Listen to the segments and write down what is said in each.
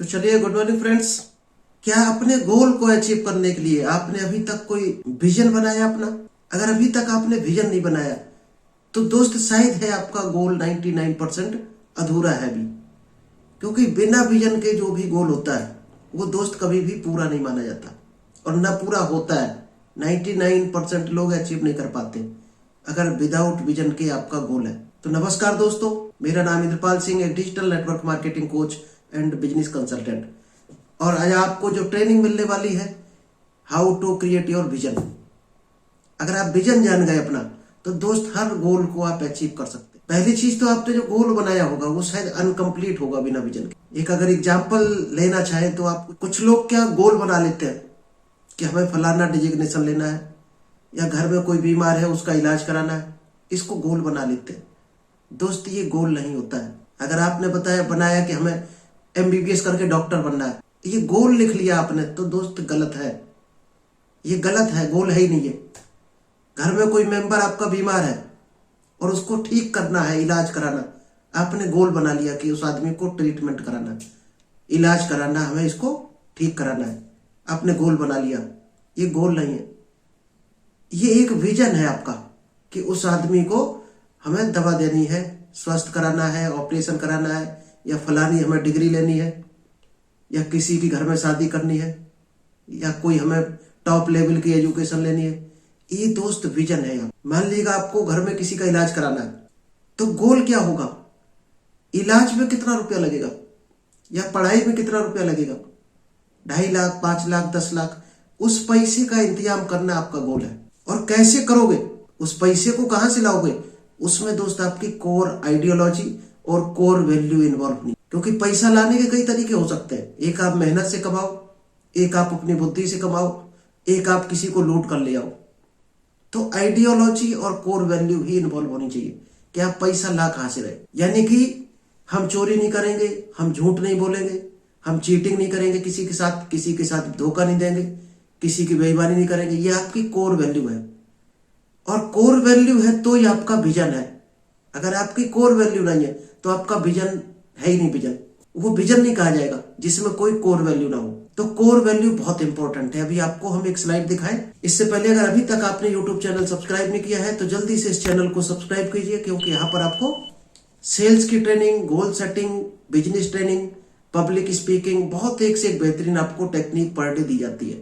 तो चलिए, good morning friends. क्या अपने गोल को अचीव करने के लिए आपने अभी तक कोई विजन बनाया अपना? अगर अभी तक आपने विजन नहीं बनाया तो दोस्त शायद है आपका गोल 99% अधूरा है भी, क्योंकि बिना विजन के जो भी गोल होता है वो दोस्त कभी भी पूरा नहीं माना जाता और ना पूरा होता है। 99% लोग अचीव नहीं कर पाते अगर विदाउट विजन के आपका गोल है। तो नमस्कार दोस्तों, मेरा नाम इंद्रपाल सिंह, एक digital network marketing coach and business consultant. और आज आपको जो ट्रेनिंग मिलने वाली है, how to create your vision. अगर आप विजन जान गए अपना तो दोस्त हर गोल को आप अचीव कर सकते हैं। पहली चीज तो आपने जो गोल बनाया होगा वो शायद अनकंप्लीट होगा बिना विजन के। एक अगर एग्जांपल लेना चाहे तो आप, कुछ लोग क्या गोल बना लेते हैं कि हमें फलाना डिजिग्नेशन लेना है या घर में कोई बीमार है उसका इलाज कराना है, इसको गोल बना लेते हैं। दोस्त ये गोल नहीं होता है। अगर आपने बनाया कि हमें MBBS करके डॉक्टर बनना है, ये गोल लिख लिया आपने तो दोस्त गलत है। ये गलत है, गोल है ही नहीं है। घर में कोई मेंबर आपका बीमार है और उसको ठीक करना है, इलाज कराना, आपने गोल बना लिया कि उस आदमी को ट्रीटमेंट कराना, इलाज कराना, हमें इसको ठीक कराना है, आपने गोल बना लिया। ये गोल नहीं है, ये एक विजन है आपका कि उस आदमी को हमें दवा देनी है, स्वस्थ कराना है, ऑपरेशन कराना है, या फलानी हमें डिग्री लेनी है, या किसी की घर में शादी करनी है, या कोई हमें टॉप लेवल की एजुकेशन लेनी है। ये दोस्त विजन है। मान लीजिएगा आपको घर में किसी का इलाज कराना है तो गोल क्या होगा? इलाज में कितना रुपया लगेगा या पढ़ाई में कितना रुपया लगेगा? 2.5 लाख, 5 लाख, 10 लाख, उस पैसे का इंतजाम करना आपका गोल है। और कैसे करोगे, उस पैसे को कहां से लाओगे? उसमें दोस्त आपकी कोर आइडियोलॉजी और कोर वैल्यू इन्वॉल्व नहीं। क्योंकि पैसा लाने के कई तरीके हो सकते हैं। एक आप मेहनत से कमाओ, एक आप अपनी बुद्धि से कमाओ, एक आप किसी को लूट कर ले आओ। तो आइडियोलॉजी और कोर वैल्यू ही इन्वॉल्व होनी चाहिए कि आप पैसा ला कहां से रहे। यानी कि हम चोरी नहीं करेंगे, हम झूठ नहीं बोलेंगे, हम चीटिंग नहीं करेंगे किसी के साथ धोखा नहीं देंगे, किसी की बेईमानी नहीं करेंगे। ये आपकी कोर वैल्यू है। और कोर वैल्यू है तो ये आपका विजन है। अगर आपकी कोर वैल्यू नहीं है तो आपका विजन है ही नहीं। विजन वो विजन नहीं कहा जाएगा जिसमें कोई कोर वैल्यू ना हो। तो कोर वैल्यू बहुत इंपॉर्टेंट है। अभी आपको हम एक स्लाइड दिखाएं। इससे पहले अगर अभी तक आपने यूट्यूब चैनल सब्सक्राइब नहीं किया है तो जल्दी से इस चैनल को सब्सक्राइब कीजिए, क्योंकि यहाँ पर आपको सेल्स की training, goal setting, business training, public speaking, बहुत एक से एक बेहतरीन आपको टेक्निक पर डे दी जाती है।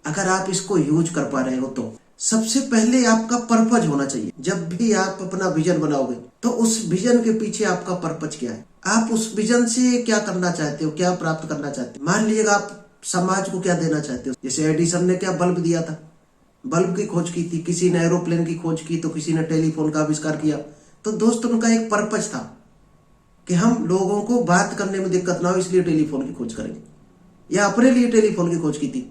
अगर आप इसको यूज कर पा रहे हो तो सबसे पहले आपका पर्पज होना चाहिए। जब भी आप अपना विजन बनाओगे तो उस विजन के पीछे आपका पर्पज क्या है, आप उस विजन से क्या करना चाहते हो, क्या प्राप्त करना चाहते हो। मान लीजिएगा आप समाज को क्या देना चाहते हो। जैसे एडिसन ने क्या बल्ब दिया था, बल्ब की खोज की थी, किसी ने एरोप्लेन की खोज की, तो किसी ने टेलीफोन का आविष्कार किया। तो दोस्तों उनका एक पर्पज था कि हम लोगों को बात करने में दिक्कत ना हो, इसलिए टेलीफोन की खोज करेंगे। या अपने लिए टेलीफोन की खोज की थी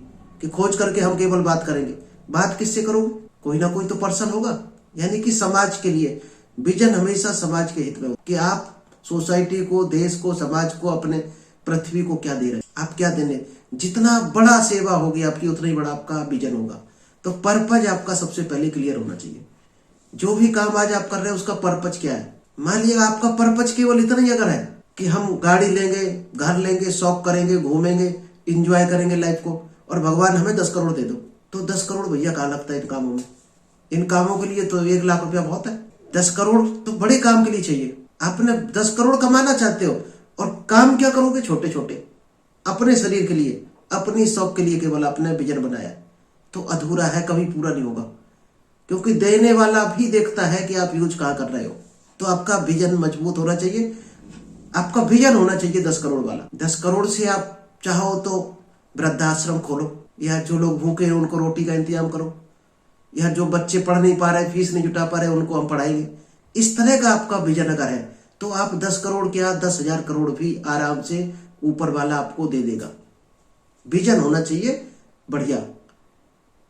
कि खोज करके हम केवल बात करेंगे। बात किससे करोगे? कोई ना कोई तो पर्सन होगा। यानी कि समाज के लिए विजन हमेशा समाज के हित में हो कि आप सोसाइटी को, देश को, समाज को, अपने पृथ्वी को क्या दे रहे हैं, आप क्या देने। जितना बड़ा सेवा होगी आपकी उतना ही बड़ा आपका विजन होगा। तो पर्पज आपका सबसे पहले क्लियर होना चाहिए। जो भी काम आज आप कर रहे हैं उसका पर्पज क्या है। मान लीजिएगा आपका पर्पज केवल इतना ही अगर है कि हम गाड़ी लेंगे, घर लेंगे, शॉप करेंगे, घूमेंगे, इंजॉय करेंगे लाइफ को, और भगवान हमें 10 करोड़ दे दो, तो 10 करोड़ भैया कहाँ लगता है इन कामों में। इन कामों के लिए तो 1 लाख रुपया बहुत है। 10 करोड़ तो बड़े काम के लिए चाहिए। आपने 10 करोड़ कमाना चाहते हो और काम क्या करोगे? छोटे छोटे, अपने शरीर के लिए, अपनी शौक के लिए केवल आपने विजन बनाया तो अधूरा है, कभी पूरा नहीं होगा। क्योंकि देने वाला भी देखता है कि आप यूज कहाँ कर रहे हो। तो आपका विजन मजबूत होना चाहिए। आपका विजन होना चाहिए 10 करोड़ वाला। 10 करोड़ से आप चाहो तो वृद्धाश्रम खोलो, या जो लोग भूखे हैं उनको रोटी का इंतजाम करो, या जो बच्चे पढ़ नहीं पा रहे, फीस नहीं जुटा पा रहे, उनको हम पढ़ाएंगे। इस तरह का आपका विजन अगर है तो आप 10 करोड़ क्या 10,000 करोड़ भी आराम से ऊपर वाला आपको दे देगा। विजन होना चाहिए बढ़िया।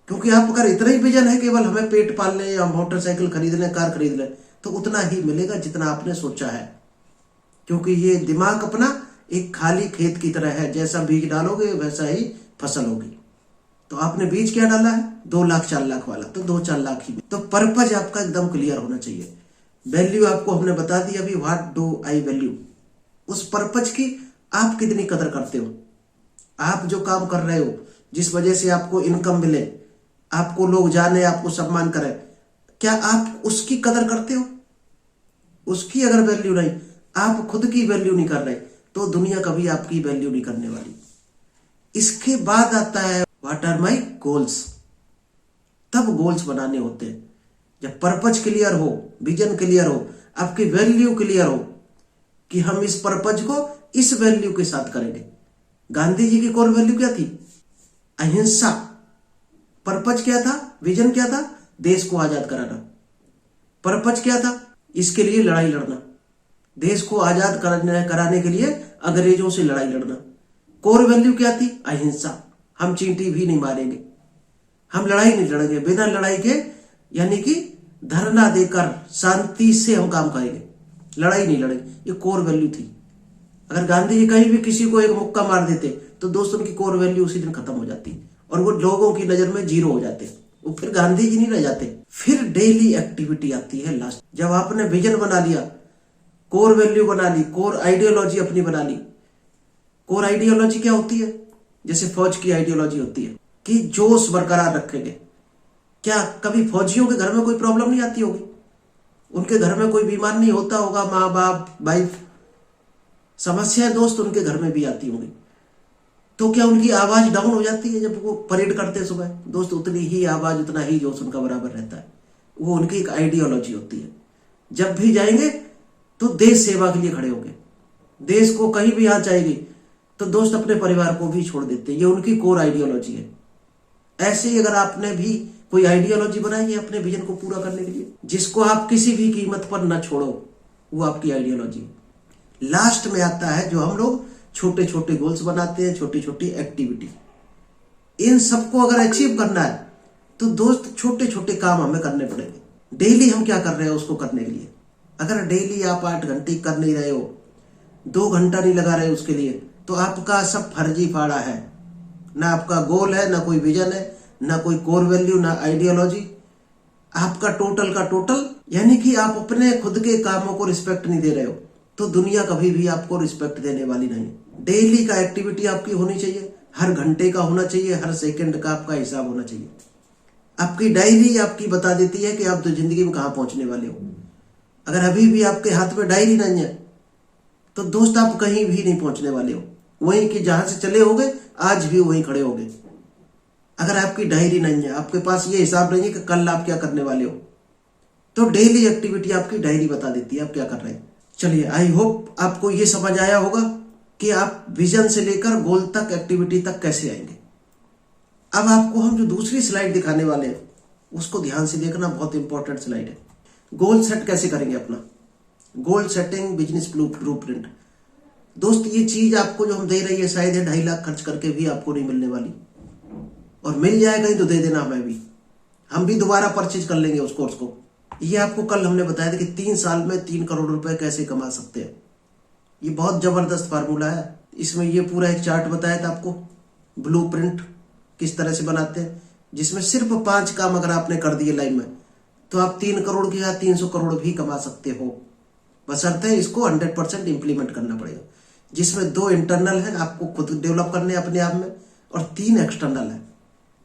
क्योंकि आप अगर इतना ही विजन है केवल हमें पेट पाल लें या मोटरसाइकिल खरीद लें, कार खरीद लें, तो उतना ही मिलेगा जितना आपने सोचा है। क्योंकि ये दिमाग अपना एक खाली खेत की तरह है, जैसा बीज डालोगे वैसा ही फसल होगी। तो आपने बीज क्या डाला है? 2 लाख 4 लाख वाला, तो 2-4 लाख ही। तो पर्पज आपका एकदम क्लियर होना चाहिए। वैल्यू आपको हमने बता दी अभी, व्हाट डू आई वैल्यू। उस पर्पज की आप कितनी कदर करते हो? आप जो काम कर रहे हो, जिस वजह से आपको इनकम मिले, आपको लोग जाने, आपको सम्मान करें, क्या आप उसकी कदर करते हो? उसकी अगर वैल्यू नहीं, आप खुद की वैल्यू नहीं कर रहे, तो दुनिया कभी आपकी वैल्यू नहीं करने वाली। इसके बाद आता है व्हाट आर माई गोल्स। तब गोल्स बनाने होते हैं जब पर्पज क्लियर हो, विजन क्लियर हो, आपकी वैल्यू क्लियर हो कि हम इस पर्पज को इस वैल्यू के साथ करेंगे। गांधी जी की कोर वैल्यू क्या थी? अहिंसा। पर्पज क्या था? विजन क्या था? देश को आजाद कराना। पर्पज क्या था? इसके लिए लड़ाई लड़ना, देश को आजाद कराने के लिए अंग्रेजों से लड़ाई लड़ना। कोर वैल्यू क्या थी? अहिंसा। हम चींटी भी नहीं मारेंगे, हम लड़ाई नहीं लड़ेंगे, बिना लड़ाई के, यानी कि धरना देकर शांति से हम काम करेंगे, लड़ाई नहीं लड़ेंगे। ये कोर वैल्यू थी। अगर गांधी जी कहीं भी किसी को एक मुक्का मार देते तो दोस्तों उनकी कोर वैल्यू उसी दिन खत्म हो जाती और वो लोगों की नजर में जीरो हो जाते, वो फिर गांधी जी नहीं रह जाते। फिर डेली एक्टिविटी आती है लास्ट, जब आपने विजन बना लिया, कोर वैल्यू बना ली, कोर आइडियोलॉजी अपनी बना ली। कोर आइडियोलॉजी क्या होती है? जैसे फौज की आइडियोलॉजी होती है कि जोश बरकरार रखेंगे। क्या कभी फौजियों के घर में कोई प्रॉब्लम नहीं आती होगी? उनके घर में कोई बीमार नहीं होता होगा? माँ बाप, वाइफ, समस्याएं दोस्त उनके घर में भी आती होंगी। तो क्या उनकी आवाज डाउन हो जाती है जब वो परेड करते हैं सुबह? दोस्त उतनी ही आवाज, उतना ही जोश उनका बराबर रहता है। वो उनकी एक आइडियोलॉजी होती है। जब भी जाएंगे तो देश सेवा के लिए खड़े होंगे। देश को कहीं भी हाथ जाएगी तो दोस्त अपने परिवार को भी छोड़ देते हैं। ये उनकी कोर आइडियोलॉजी है। ऐसे ही अगर आपने भी कोई आइडियोलॉजी बनाई है अपने विजन को पूरा करने के लिए, जिसको आप किसी भी कीमत पर न छोड़ो, वो आपकी आइडियोलॉजी है। लास्ट में आता है जो हम लोग छोटे छोटे गोल्स बनाते हैं, छोटी छोटी एक्टिविटी। इन सबको अगर अचीव करना है तो दोस्त छोटे छोटे काम हमें करने पड़ेंगे। डेली हम क्या कर रहे हैं उसको करने के लिए। अगर डेली आप 8 घंटे कर नहीं रहे हो, 2 घंटा नहीं लगा रहे उसके लिए, तो आपका सब फर्जी फाड़ा है। ना आपका गोल है, ना कोई विजन है, ना कोई कोर वैल्यू, ना आइडियोलॉजी। आपका टोटल का टोटल, यानी कि आप अपने खुद के कामों को रिस्पेक्ट नहीं दे रहे हो, तो दुनिया कभी भी आपको रिस्पेक्ट देने वाली नहीं। डेली का एक्टिविटी आपकी होनी चाहिए, हर घंटे का होना चाहिए, हर सेकंड का आपका हिसाब होना चाहिए। आपकी डायरी आपकी बता देती है कि आप तो जिंदगी में कहां पहुंचने वाले हो। अगर अभी भी आपके हाथ में डायरी नहीं है तो दोस्त आप कहीं भी नहीं पहुंचने वाले हो। वहीं कि जहां से चले होगे आज भी वहीं खड़े होगे। अगर आपकी डायरी नहीं है, आपके पास ये हिसाब नहीं है कि कल आप क्या करने वाले हो, तो डेली एक्टिविटी आपकी डायरी बता देती है आप क्या कर रहे हैं। चलिए, आई होप आपको ये समझ आया होगा कि आप विजन से लेकर गोल तक, एक्टिविटी तक कैसे आएंगे। अब आपको हम जो दूसरी स्लाइड दिखाने वाले हैं उसको ध्यान से देखना, बहुत इंपॉर्टेंट स्लाइड है। गोल सेट कैसे करेंगे अपना, गोल सेटिंग बिजनेस ब्लूप्रिंट। दोस्त ये चीज आपको जो हम दे रही है शायद 2.5 लाख खर्च करके भी आपको नहीं मिलने वाली, और मिल जाए कहीं तो दे देना हमें भी, हम भी दोबारा परचेज कर लेंगे उस कोर्स को। ये आपको कल हमने बताया था कि 3 साल में 3 करोड़ रुपए कैसे कमा सकते हैं। ये बहुत जबरदस्त फार्मूला है। इसमें ये पूरा एक चार्ट बताया था आपको, ब्लूप्रिंट किस तरह से बनाते हैं, जिसमें सिर्फ 5 काम अगर आपने कर दिए लाइफ में तो आप 3 करोड़ की या 300 करोड़ भी कमा सकते हो। बशर्ते इसको 100% इंप्लीमेंट करना पड़ेगा, जिसमें 2 इंटरनल है, आपको खुद डेवलप करने अपने आप में, और 3 एक्सटर्नल है।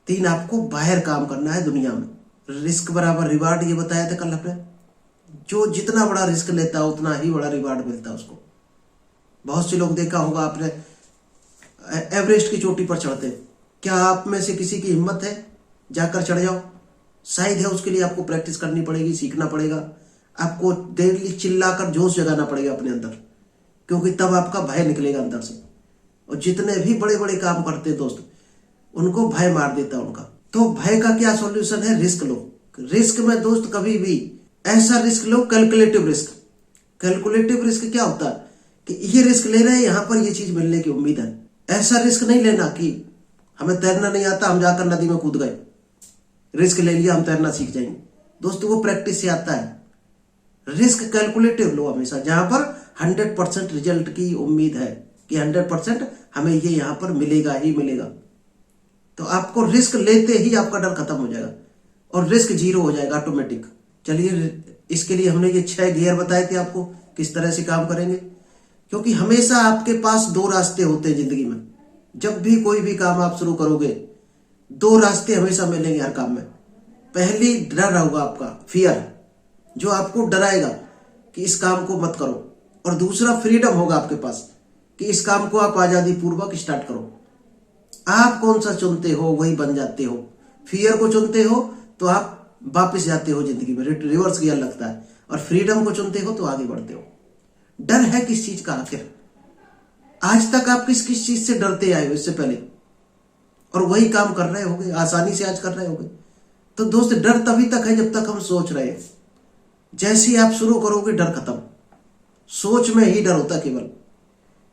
3 आपको बाहर काम करना है दुनिया में। रिस्क बराबर रिवार्ड, ये बताया था कल हमने। जो जितना बड़ा रिस्क लेता है उतना ही बड़ा रिवार्ड मिलता है उसको। बहुत से लोग देखा होगा आपने, एवरेस्ट की चोटी पर चढ़ते, क्या आप में से किसी की हिम्मत है जाकर चढ़ जाओ? शायद है, उसके लिए आपको प्रैक्टिस करनी पड़ेगी, सीखना पड़ेगा, आपको डेली चिल्लाकर जोश जगाना पड़ेगा अपने अंदर, क्योंकि तब आपका भय निकलेगा अंदर से। और जितने भी बड़े बड़े काम करते दोस्त, उनको भय मार देता उनका। तो भय का क्या सॉल्यूशन है? रिस्क लो। रिस्क में दोस्त कभी भी ऐसा रिस्क लो, कैलकुलेटिव रिस्क। कैलकुलेटिव रिस्क क्या होता है कि ये रिस्क ले रहे हैं, यहां पर ये चीज मिलने की उम्मीद है। ऐसा रिस्क नहीं लेना कि हमें तैरना नहीं आता, हम जाकर नदी में कूद गए, रिस्क ले लिया, हम तैरना सीख जाएंगे। दोस्तों वो प्रैक्टिस से आता है। रिस्क कैलकुलेटिव लो हमेशा, जहां पर 100% रिजल्ट की उम्मीद है कि 100% हमें ये यहां पर मिलेगा ही मिलेगा। तो आपको रिस्क लेते ही आपका डर खत्म हो जाएगा और रिस्क 0 हो जाएगा ऑटोमेटिक। चलिए, इसके लिए हमने ये 6 गियर बताए थे आपको किस तरह से काम करेंगे। क्योंकि हमेशा आपके पास दो रास्ते होते हैं जिंदगी में। जब भी कोई भी काम आप शुरू करोगे, दो रास्ते हमेशा मिलेंगे हर काम में। पहली डर होगा आपका, फियर, जो आपको डराएगा कि इस काम को मत करो, और दूसरा फ्रीडम होगा आपके पास कि इस काम को आप आजादी पूर्वक स्टार्ट करो। आप कौन सा चुनते हो वही बन जाते हो। फियर को चुनते हो तो आप वापस जाते हो जिंदगी में, रिवर्स गियर लगता है, और फ्रीडम को चुनते हो तो आगे बढ़ते हो। डर है किस चीज का आखिर? आज तक आप किस किस चीज से डरते आए हो इससे पहले, और वही काम कर रहे होगे, आसानी से आज कर रहे होगे। तो दोस्त, डर तभी तक है जब तक हम सोच रहे हैं। जैसे ही आप शुरू करोगे डर खत्म। सोच में ही डर होता है केवल।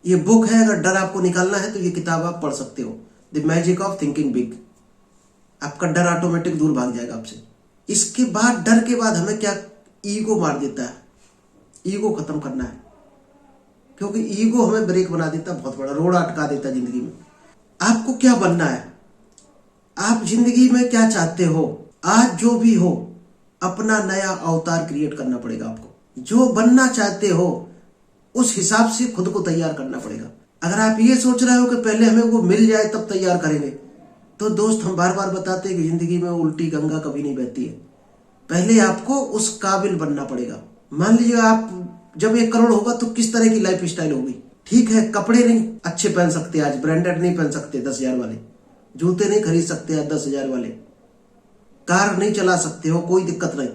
ये बुक है, अगर डर आपको निकालना है तो ये किताब आप पढ़ सकते हो, the magic of thinking big. आपका डर ऑटोमेटिक दूर भाग जाएगा आपसे। इसके बाद, डर के बाद हमें क्या, ईगो मार देता है। ईगो खत्म करना है, क्योंकि ईगो हमें ब्रेक बना देता है, बहुत बड़ा रोड़ा अटका देता है जिंदगी में। आपको क्या बनना है, आप जिंदगी में क्या चाहते हो, आज जो भी हो, अपना नया अवतार क्रिएट करना पड़ेगा आपको। जो बनना चाहते हो उस हिसाब से खुद को तैयार करना पड़ेगा। अगर आप ये सोच रहे हो कि पहले हमें वो मिल जाए तब तैयार करेंगे, तो दोस्त, हम बार बार बताते हैं कि जिंदगी में उल्टी गंगा कभी नहीं बहती है। पहले आपको उस काबिल बनना पड़ेगा। मान लीजिए आप जब 1 करोड़ होगा तो किस तरह की लाइफ स्टाइल होगी। ठीक है, कपड़े नहीं अच्छे पहन सकते आज, ब्रांडेड नहीं पहन सकते 10,000 वाले, जूते नहीं खरीद सकते आज 10,000 वाले, कार नहीं चला सकते हो, कोई दिक्कत नहीं,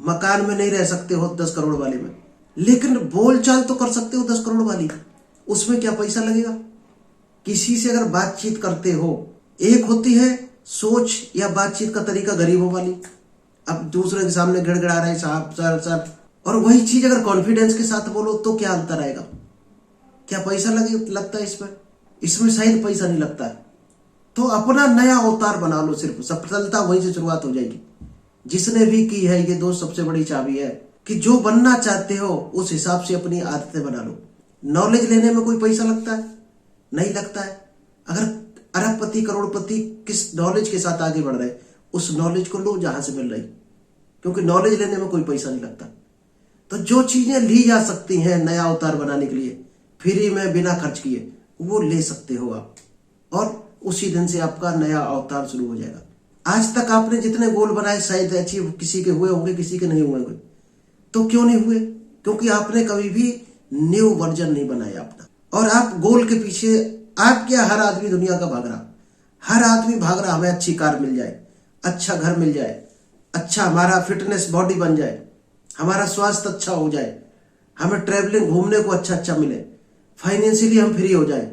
मकान में नहीं रह सकते हो 10 करोड़ वाले में, लेकिन बोलचाल तो कर सकते हो 10 करोड़ वाली। उसमें क्या पैसा लगेगा? किसी से अगर बातचीत करते हो, एक होती है सोच या बातचीत का तरीका गरीबों वाली, अब दूसरे के सामने गिड़गिड़ा रहे साहब सर सर, और वही चीज अगर कॉन्फिडेंस के साथ बोलो तो क्या अंतर आएगा? क्या पैसा लगता है इसमें? इसमें शायद पैसा नहीं लगता है। तो अपना नया अवतार बना लो, सिर्फ सफलता वहीं से शुरुआत हो जाएगी। जिसने भी की है ये दोस्त, सबसे बड़ी चाबी है कि जो बनना चाहते हो उस हिसाब से अपनी आदतें बना लो। नॉलेज लेने में कोई पैसा लगता है? नहीं लगता है। अगर अरबपति करोड़पति किस नॉलेज के साथ आगे बढ़ रहे, उस नॉलेज को लो जहां से मिल रही, क्योंकि नॉलेज लेने में कोई पैसा नहीं लगता। तो जो चीजें ली जा सकती हैं नया अवतार बनाने के लिए, फ्री में बिना खर्च किए, वो ले सकते हो आप, और उसी दिन से आपका नया अवतार शुरू हो जाएगा। आज तक आपने जितने गोल बनाए शायद अचीव किसी के हुए होंगे, किसी के नहीं हुए होंगे। तो क्यों नहीं हुए? क्योंकि आपने कभी भी न्यू वर्जन नहीं बनाया अपना। और आप गोल के पीछे, आप क्या, हर आदमी दुनिया का भाग रहा, हर आदमी भाग रहा, हमें अच्छी कार मिल जाए, अच्छा घर मिल जाए, अच्छा हमारा फिटनेस बॉडी बन जाए, हमारा स्वास्थ्य अच्छा हो जाए, हमें ट्रेवलिंग घूमने को अच्छा अच्छा मिले, फाइनेंशियली हम फ्री हो जाए,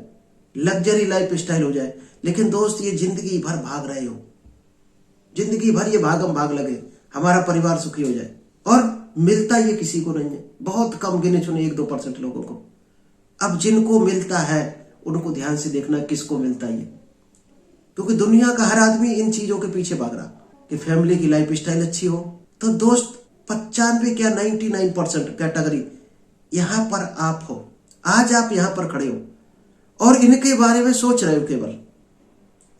लग्जरी लाइफ स्टाइल हो जाए। लेकिन दोस्त, ये जिंदगी भर भाग रहे हो, जिंदगी भर ये भागम भाग लगे, हमारा परिवार सुखी हो जाए, और मिलता ये किसी को नहीं है। बहुत कम, गिने चुने 1-2% लोगों को। अब जिनको मिलता है उनको ध्यान से देखना किसको मिलता है ये, क्योंकि दुनिया का हर आदमी इन चीजों के पीछे भाग रहा कि फैमिली की लाइफ स्टाइल अच्छी हो। तो दोस्त, 95 क्या 99% कैटेगरी यहां पर आप हो। आज आप यहां पर खड़े हो और इनके बारे में सोच रहे हो केवल,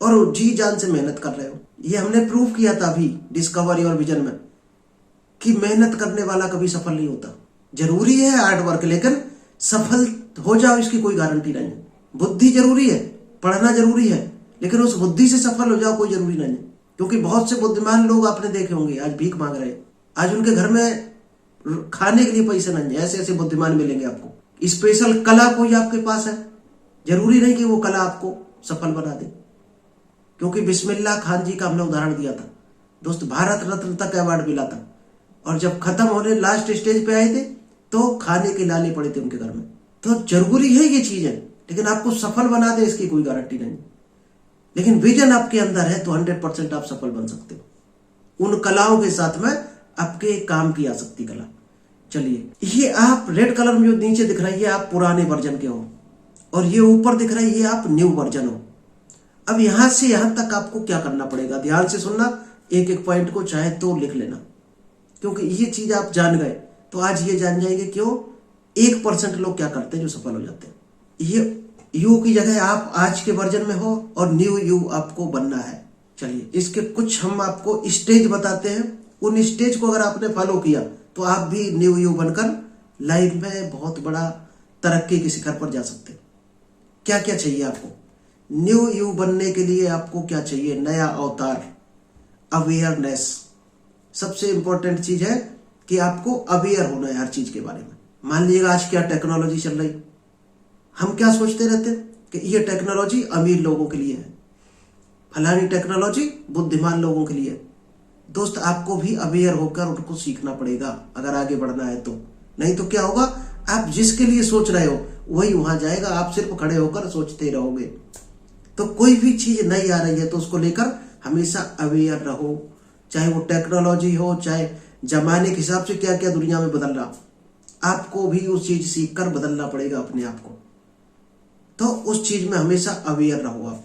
और जी जान से मेहनत कर रहे हो। ये हमने प्रूव किया था अभी डिस्कवरी और विजन में कि मेहनत करने वाला कभी सफल नहीं होता। जरूरी है हार्ड वर्क, लेकिन सफल हो जाओ इसकी कोई गारंटी नहीं है। बुद्धि जरूरी है, पढ़ना जरूरी है, लेकिन उस बुद्धि से सफल हो जाओ कोई जरूरी नहीं है। क्योंकि बहुत से बुद्धिमान लोग आपने देखे होंगे आज भीख मांग रहे हैं, आज उनके घर में खाने के लिए पैसे नहीं है। ऐसे ऐसे बुद्धिमान मिलेंगे आपको। स्पेशल कला कोई आपके पास है, जरूरी नहीं कि वो कला आपको सफल बना दे। क्योंकि बिस्मिल्लाह खान जी का हमने उदाहरण दिया था दोस्त, भारत रत्न तक अवार्ड मिला था, और जब खत्म होने लास्ट स्टेज पे आए थे तो खाने के लाले पड़े थे उनके घर में। तो जरूरी है ये चीज है, लेकिन आपको सफल बना दे इसकी कोई गारंटी नहीं। लेकिन विजन आपके अंदर है तो 100% आप सफल बन सकते हो। उन कलाओं के साथ में आपके काम की आ सकती कला। चलिए, ये आप रेड कलर में जो नीचे दिख रहा है ये आप पुराने वर्जन के हो, और ये ऊपर दिख रहा है ये आप न्यू वर्जन हो। अब यहां से यहां तक आपको क्या करना पड़ेगा, ध्यान से सुनना, एक एक पॉइंट को चाहे तो लिख लेना, क्योंकि ये चीज आप जान गए तो आज ये जान जाएंगे क्यों 1% लोग क्या करते हैं जो सफल हो जाते हैं। ये यू की जगह आप आज के वर्जन में हो और न्यू यू आपको बनना है। चलिए, इसके कुछ हम आपको स्टेज बताते हैं। उन स्टेज को अगर आपने फॉलो किया तो आप भी न्यू यू बनकर लाइफ में बहुत बड़ा तरक्की के शिखर पर जा सकते हैं। क्या क्या चाहिए आपको? न्यू यू बनने के लिए आपको क्या चाहिए? नया अवतार, अवेयरनेस। सबसे इंपॉर्टेंट चीज है कि आपको अवेयर होना है हर चीज के बारे में। मान लीजिएगा आज क्या टेक्नोलॉजी चल रही, हम क्या सोचते रहते हैं कि ये टेक्नोलॉजी अमीर लोगों के लिए है, फलानी टेक्नोलॉजी बुद्धिमान लोगों के लिए है। दोस्त, आपको भी अवेयर होकर उनको सीखना पड़ेगा अगर आगे बढ़ना है तो। नहीं तो क्या होगा, आप जिसके लिए सोच रहे हो वही वहां जाएगा, आप सिर्फ खड़े होकर सोचते रहोगे। तो कोई भी चीज नई आ रही है तो उसको लेकर हमेशा अवेयर रहो, चाहे वो टेक्नोलॉजी हो, चाहे जमाने के हिसाब से क्या क्या दुनिया में बदल रहा, आपको भी उस चीज सीखकर बदलना पड़ेगा अपने आप को। तो उस चीज में हमेशा अवेयर रहो आप,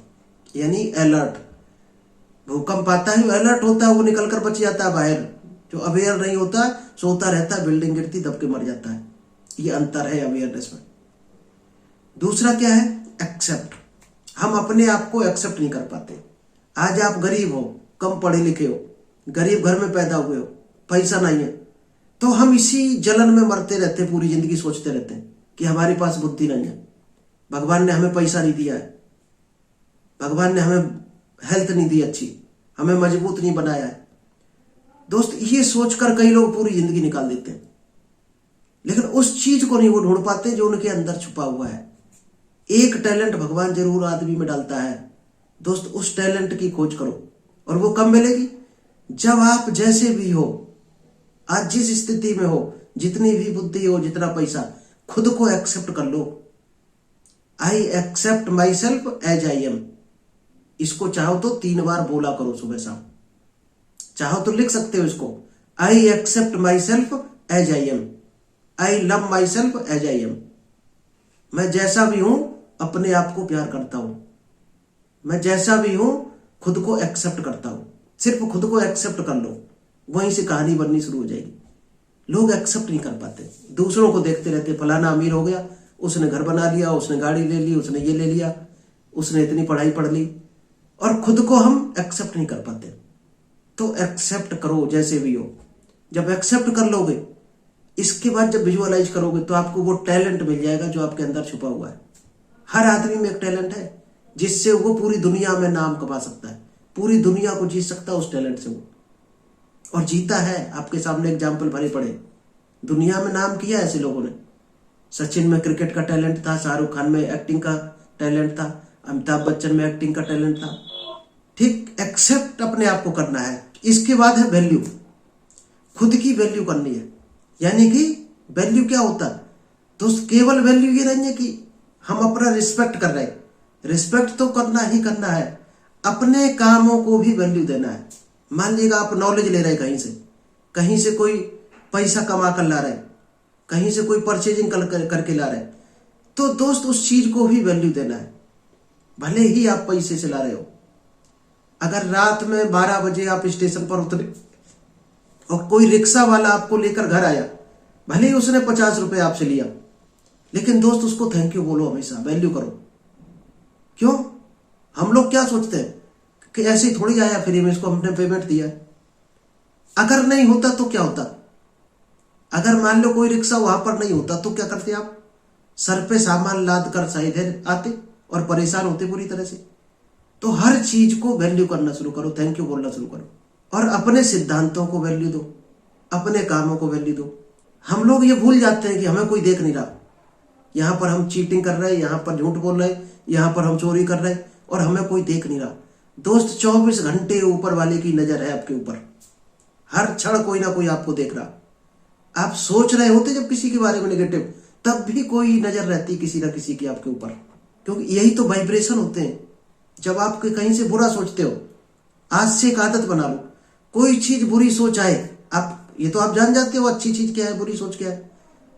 यानी अलर्ट। भूकंप आता है, अलर्ट होता है, वो निकलकर बच जाता है बाहर। जो अवेयर नहीं होता सोता रहता है, बिल्डिंग गिरती दब के मर जाता है। ये अंतर है अवेयरनेस में। दूसरा क्या है? एक्सेप्ट। हम अपने आप को एक्सेप्ट नहीं कर पाते। आज आप गरीब हो, कम पढ़े लिखे हो, गरीब घर में पैदा हुए हो, पैसा नहीं है, तो हम इसी जलन में मरते रहते हैं, पूरी जिंदगी सोचते रहते हैं कि हमारे पास बुद्धि नहीं है, भगवान ने हमें पैसा नहीं दिया है, भगवान ने हमें हेल्थ नहीं दी अच्छी, हमें मजबूत नहीं बनाया है। दोस्त, ये सोचकर कई लोग पूरी जिंदगी निकाल देते हैं, लेकिन उस चीज को नहीं वो ढूंढ पाते जो उनके अंदर छुपा हुआ है। एक टैलेंट भगवान जरूर आदमी में डालता है। दोस्त, उस टैलेंट की खोज करो। और वो कब मिलेगी? जब आप जैसे भी हो, आज जिस स्थिति में हो, जितनी भी बुद्धि हो, जितना पैसा, खुद को एक्सेप्ट कर लो। I accept myself as I am. इसको चाहो तो 3 बार बोला करो सुबह शाम, चाहो तो लिख सकते हो इसको। I accept myself as I am, I love myself as I am. मैं जैसा भी हूं अपने आप को प्यार करता हूं, मैं जैसा भी हूं खुद को एक्सेप्ट करता हूं। सिर्फ खुद को एक्सेप्ट कर लो, वहीं से कहानी बननी शुरू हो जाएगी। लोग एक्सेप्ट नहीं कर पाते, दूसरों को देखते रहते, फलाना अमीर हो गया, उसने घर बना लिया, उसने गाड़ी ले ली, उसने ये ले लिया, उसने इतनी पढ़ाई पढ़ ली, और खुद को हम एक्सेप्ट नहीं कर पाते। तो एक्सेप्ट करो जैसे भी हो। जब एक्सेप्ट कर लोगे, इसके बाद जब विजुअलाइज करोगे तो आपको वो टैलेंट मिल जाएगा जो आपके अंदर छुपा हुआ है। हर आदमी में एक टैलेंट है जिससे वो पूरी दुनिया में नाम कमा सकता है, पूरी दुनिया को जीत सकता है उस टैलेंट से वो, और जीता है। आपके सामने एग्जाम्पल भरे पड़े, दुनिया में नाम किया ऐसे लोगों ने। सचिन में क्रिकेट का टैलेंट था, शाहरुख खान में एक्टिंग का टैलेंट था, अमिताभ बच्चन में एक्टिंग का टैलेंट था। ठीक, एक्सेप्ट अपने आप को करना है। इसके बाद है वैल्यू, खुद की वैल्यू करनी है। यानी कि वैल्यू क्या होता है दोस्त? केवल वैल्यू ये नहीं है कि हम अपना रिस्पेक्ट कर रहे हैं, रिस्पेक्ट तो करना ही करना है, अपने कामों को भी वैल्यू देना है। मान लीजिएगा आप नॉलेज ले रहे हैं कहीं से कोई पैसा कमा कर ला रहे हैं, कहीं से कोई परचेजिंग करके ला रहे हैं, तो दोस्त उस चीज को भी वैल्यू देना है, भले ही आप पैसे से ला रहे हो। अगर रात में 12 बजे आप स्टेशन पर उतरे और कोई रिक्शा वाला आपको लेकर घर आया, भले ही उसने 50 रुपए आपसे लिया, लेकिन दोस्त उसको थैंक यू बोलो, हमेशा वैल्यू करो। क्यों? हम लोग क्या सोचते हैं कि ऐसे ही थोड़ी आया फ्री में, इसको हमने पेमेंट दिया। अगर नहीं होता तो क्या होता? अगर मान लो कोई रिक्शा वहां पर नहीं होता तो क्या करते आप? सर पे सामान लाद कर शायद आते और परेशान होते पूरी तरह से। तो हर चीज को वैल्यू करना शुरू करो, थैंक यू बोलना शुरू करो, और अपने सिद्धांतों को वैल्यू दो, अपने कामों को वैल्यू दो। हम लोग ये भूल जाते हैं कि हमें कोई देख नहीं रहा, यहां पर हम चीटिंग कर रहे हैं, यहां पर झूठ बोल रहे हैं, यहां पर हम चोरी कर रहे हैं, और हमें कोई देख नहीं रहा। दोस्त, 24 घंटे ऊपर वाले की नजर है आपके ऊपर, हर क्षण कोई ना कोई आपको देख रहा। आप सोच रहे होते जब किसी के बारे में नेगेटिव, तब भी कोई नजर रहती किसी ना किसी की आपके ऊपर, क्योंकि यही तो वाइब्रेशन होते हैं। जब आप कहीं से बुरा सोचते हो, आज से एक आदत बना लो, कोई चीज बुरी सोच आए, आप ये तो आप जान जाते हो अच्छी चीज क्या है, बुरी सोच क्या है।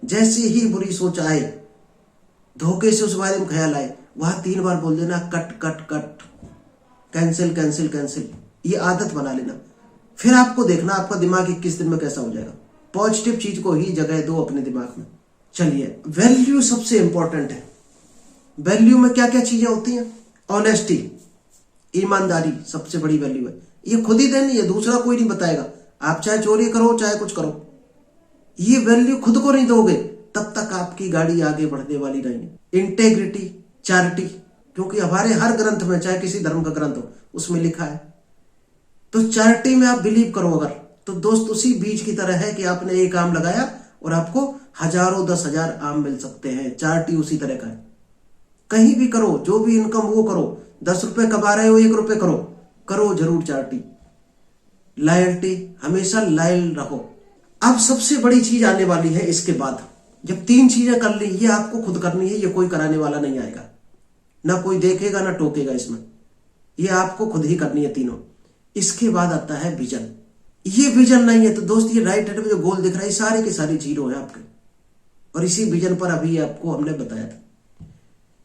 जैसे ही बुरी सोच आए, धोखे से उस बारे में ख्याल आए, वहां 3 बार बोल देना cut cut cut, cancel cancel cancel. ये आदत बना लेना, फिर आपको देखना आपका दिमाग 21 दिन में कैसा हो जाएगा। पॉजिटिव चीज को ही जगह दो अपने दिमाग में। चलिए, वैल्यू सबसे इंपॉर्टेंट है। वैल्यू में क्या क्या चीजें होती हैं? ऑनेस्टी, ईमानदारी सबसे बड़ी वैल्यू है। ये खुद ही देनी है, दूसरा कोई नहीं बताएगा। आप चाहे चोरी करो चाहे कुछ करो, ये वैल्यू खुद को नहीं दोगे तब तक आपकी गाड़ी आगे बढ़ने वाली नहीं है। इंटेग्रिटी, चैरिटी, क्योंकि हमारे हर ग्रंथ में, चाहे किसी धर्म का ग्रंथ हो, उसमें लिखा है। तो चैरिटी में आप बिलीव करो अगर, तो दोस्त उसी बीज की तरह है कि आपने एक आम लगाया और आपको हजारों 10,000 आम मिल सकते हैं। चैरिटी उसी तरह का है। कहीं भी करो, जो भी इनकम वो करो, 10 रुपए कमा रहे हो 1 रुपए करो, करो जरूर चैरिटी। लॉयल्टी, हमेशा लॉयल रहो। अब सबसे बड़ी चीज आने वाली है इसके बाद। जब 3 चीजें कर ली, ये आपको खुद करनी है, ये कोई कराने वाला नहीं आएगा, ना कोई देखेगा ना टोकेगा इसमें, ये आपको खुद ही करनी है तीनों। इसके बाद आता है विजन। ये विजन नहीं है तो दोस्त ये राइट हैंड में जो गोल दिख रहा है, सारे के सारे जीरो है आपके, और इसी विजन पर अभी आपको हमने बताया था।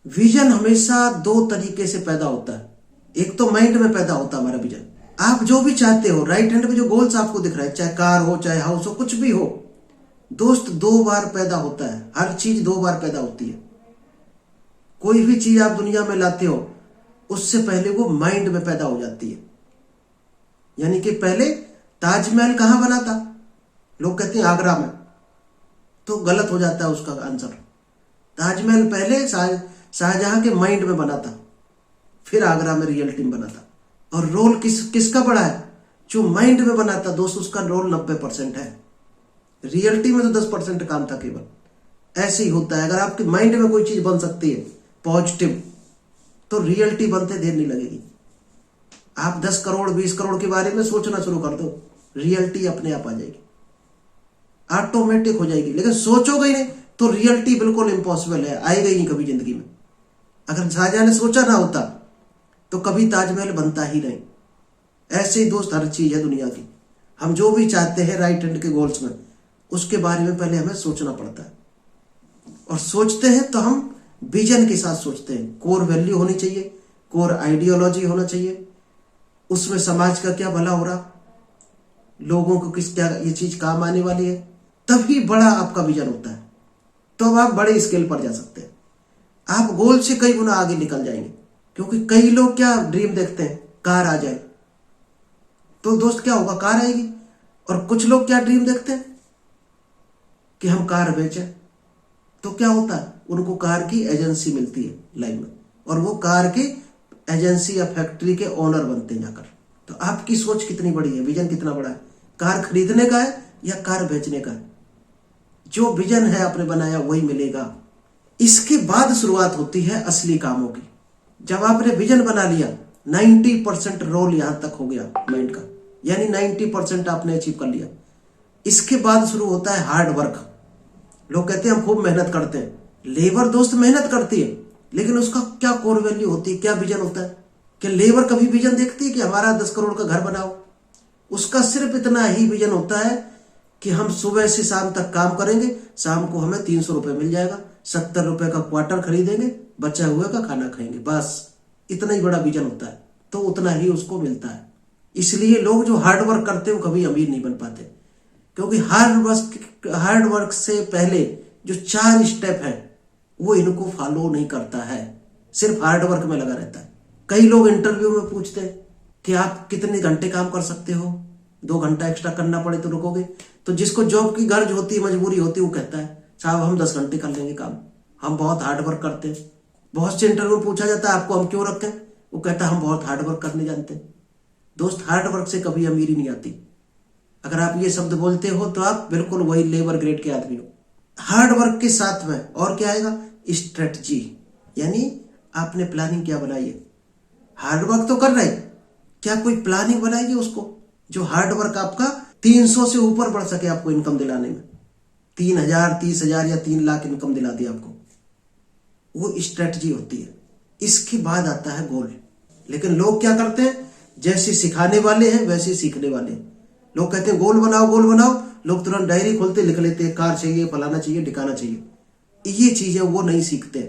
विजन हमेशा 2 तरीके से पैदा होता है। एक तो माइंड में पैदा होता है हमारा विजन। आप जो भी चाहते हो, राइट हैंड में जो गोल्स आपको दिख रहा है, चाहे कार हो, चाहे हाउस हो, कुछ भी हो, दोस्त 2 बार पैदा होता है। हर चीज 2 बार पैदा होती है। कोई भी चीज आप दुनिया में लाते हो, उससे पहले वो माइंड में पैदा हो जाती है। यानी कि पहले ताजमहल कहां बना था? लोग कहते हैं आगरा में, तो गलत हो जाता है उसका आंसर। ताजमहल पहले शाहजहां के माइंड में बना था, फिर आगरा में रियलिटी में बना था। और रोल किसका बड़ा है? जो माइंड में बना था दोस्त, उसका रोल 90% है। रियलिटी में तो 10% काम था केवल। ऐसे ही होता है, अगर आपके माइंड में कोई चीज बन सकती है पॉजिटिव, तो रियलिटी बनते देर नहीं लगेगी। आप 10 करोड़ 20 करोड़ के बारे में सोचना शुरू कर दो, रियलिटी अपने आप आ जाएगी, ऑटोमेटिक हो जाएगी। लेकिन सोचोगे ही नहीं तो रियलिटी बिल्कुल इम्पॉसिबल है, आएगा ही नहीं कभी जिंदगी में। अगर शाहजहां ने सोचा ना होता तो कभी ताजमहल बनता ही नहीं। ऐसे ही दोस्त हर चीज है दुनिया की। हम जो भी चाहते हैं राइट हैंड के गोल्स में, उसके बारे में पहले हमें सोचना पड़ता है। और सोचते हैं तो हम विजन के साथ सोचते हैं। कोर वैल्यू होनी चाहिए, कोर आइडियोलॉजी होना चाहिए, उसमें समाज का क्या भला हो रहा, लोगों को क्या ये चीज काम आने वाली है, तभी बड़ा आपका विजन होता है। तो अब आप बड़े स्केल पर जा सकते हैं। आप गोल से कई गुना आगे निकल जाएंगे। क्योंकि कई लोग क्या ड्रीम देखते हैं, कार आ जाए, तो दोस्त क्या होगा, कार आएगी। और कुछ लोग क्या ड्रीम देखते हैं कि हम कार बेचें, तो क्या होता है, उनको कार की एजेंसी मिलती है लाइन में, और वो कार की एजेंसी या फैक्ट्री के ओनर बनते हैं जाकर। तो आपकी सोच कितनी बड़ी है, विजन कितना बड़ा है, कार खरीदने का है या कार बेचने का है। जो विजन है आपने बनाया वही मिलेगा। इसके बाद शुरुआत होती है असली कामों की। जब आपने विजन बना लिया, 90% रोल यहां तक हो गया माइंड का, यानी 90% आपने अचीव कर लिया। इसके बाद शुरू होता है हार्ड वर्क। लोग कहते हैं हम खूब मेहनत करते हैं, लेबर दोस्त मेहनत करती है, लेकिन उसका क्या कोर वैल्यू होती है, क्या विजन होता है? कि लेबर कभी विजन देखती है कि हमारा 10 करोड़ का घर बनाओ? उसका सिर्फ इतना ही विजन होता है कि हम सुबह से शाम तक काम करेंगे, शाम को हमें 300 रुपए मिल जाएगा, 70 रुपए का क्वार्टर खरीदेंगे, बचा हुए का खाना खाएंगे, बस इतना ही बड़ा विजन होता है। तो उतना ही उसको मिलता है। इसलिए लोग जो हार्ड वर्क करते हैं वो कभी अमीर नहीं बन पाते, क्योंकि हार्ड वर्क से पहले जो 4 स्टेप है वो इनको फॉलो नहीं करता है, सिर्फ हार्ड वर्क में लगा रहता है। कई लोग इंटरव्यू में पूछते हैं कि आप कितने घंटे काम कर सकते हो, 2 घंटा एक्स्ट्रा करना पड़े तो रुकोगे? तो जिसको जॉब की गर्ज होती है, मजबूरी होती है, वो कहता है साहब हम 10 घंटे कर लेंगे काम, हम बहुत हार्ड वर्क करते हैं। बहुत से इंटरव्यू में पूछा जाता है आपको हम क्यों रखें, वो कहता है हम बहुत हार्ड वर्क करने जानते हैं। दोस्त हार्ड वर्क से कभी अमीरी नहीं आती। अगर आप ये शब्द बोलते हो तो आप बिल्कुल वही लेबर ग्रेड के आदमी हो। हार्ड वर्क के साथ में और क्या आएगा, स्ट्रेटजी, यानी आपने प्लानिंग क्या बनाई है। हार्ड वर्क तो कर रहे, क्या कोई प्लानिंग बनाएगी उसको, जो हार्ड वर्क आपका 300 से ऊपर बढ़ सके आपको इनकम दिलाने में, 3,000 30,000 या 3 लाख इनकम दिला दी आपको, वो स्ट्रेटजी होती है। इसके बाद आता है गोल। लेकिन लोग क्या करते हैं, जैसे सिखाने वाले हैं वैसे सीखने वाले हैं। लोग कहते हैं गोल बनाओ गोल बनाओ, लोग तुरंत डायरी खोलते लिख लेते हैं, कार चाहिए, फलाना चाहिए, ठिकाना चाहिए। ये चीजें वो नहीं सीखते,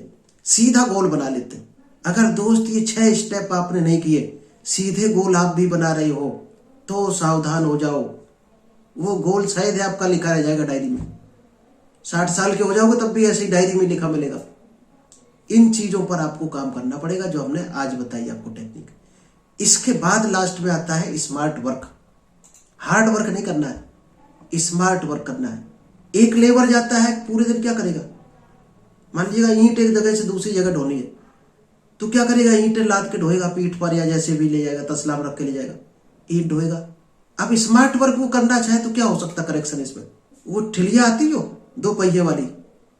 सीधा गोल बना लेते हैं। अगर दोस्त ये 6 स्टेप आपने नहीं किए, सीधे गोल आप भी बना रहे हो, तो सावधान हो जाओ। वो गोल शायद है आपका लिखा रह जाएगा डायरी में, 60 साल के हो जाओगे तब भी ऐसी डायरी में लिखा मिलेगा। इन चीजों पर आपको काम करना पड़ेगा जो हमने आज बताई आपको टेक्निक। इसके बाद लास्ट में आता है स्मार्ट वर्क। हार्ड वर्क नहीं करना है, स्मार्ट वर्क करना है। एक लेबर जाता है पूरे दिन, क्या करेगा? मान लीजिएगा ईंट एक जगह से दूसरी जगह ढोनी है, तो क्या करेगा? ईंटें लाद के ढोएगा पीठ पर, या जैसे भी ले जाएगा, तसला में रख के ले जाएगा, ईंट ढोएगा। अब स्मार्ट वर्क वो करना चाहे तो क्या हो सकता करेक्शन इसमें? वो ठिलिया आती हो 2 पहिए वाली,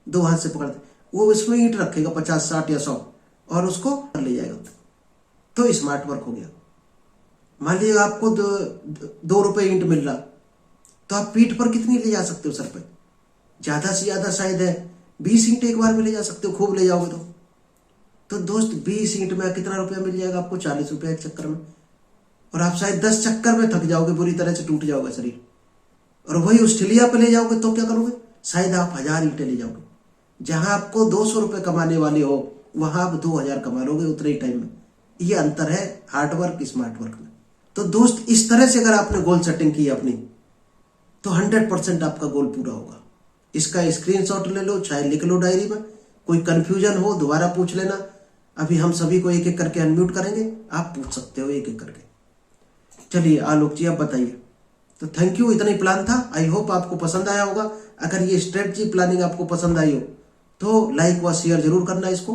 2 हाथ से पकड़ते, वो इसमें ईंट रखेगा 50, 60 या 100 और उसको ले जाएगा, तो स्मार्ट वर्क हो गया। मान लीजिए आपको 2 रुपए ईंट मिल रहा, तो आप पीठ पर कितनी ले जा सकते हो? सर पे ज्यादा से ज्यादा शायद है 20 ईंट एक बार में ले जा सकते हो, खूब ले जाओगे तो दोस्त 20 ईंट में कितना रुपया मिल जाएगा आपको? 40 रुपया एक चक्कर में। और आप शायद 10 चक्कर में थक जाओगे, बुरी तरह से टूट जाओगे शरीर। और वही उस ठिलिया पे ले जाओगे तो क्या करोगे? शायद आप 1000 ईंटें ले जाओगे। जहां आपको 200 रुपए कमाने वाले हो, वहां आप 2000 कमा लोगे उतने ही टाइम में। ये अंतर है हार्डवर्क स्मार्ट वर्क में। तो दोस्त इस तरह से अगर आपने गोल सेटिंग की अपनी, तो 100% आपका गोल पूरा होगा। इसका स्क्रीनशॉट ले लो, चाहे लिख लो डायरी में। कोई कंफ्यूजन हो दोबारा पूछ लेना। अभी हम सभी को एक एक करके अनम्यूट करेंगे, आप पूछ सकते हो एक एक करके। चलिए आलोक जी आप बताइए। तो थैंक यू, इतना ही प्लान था। आई होप आपको पसंद आया होगा। अगर ये स्ट्रेटजी प्लानिंग आपको पसंद आई हो तो लाइक व शेयर जरूर करना इसको।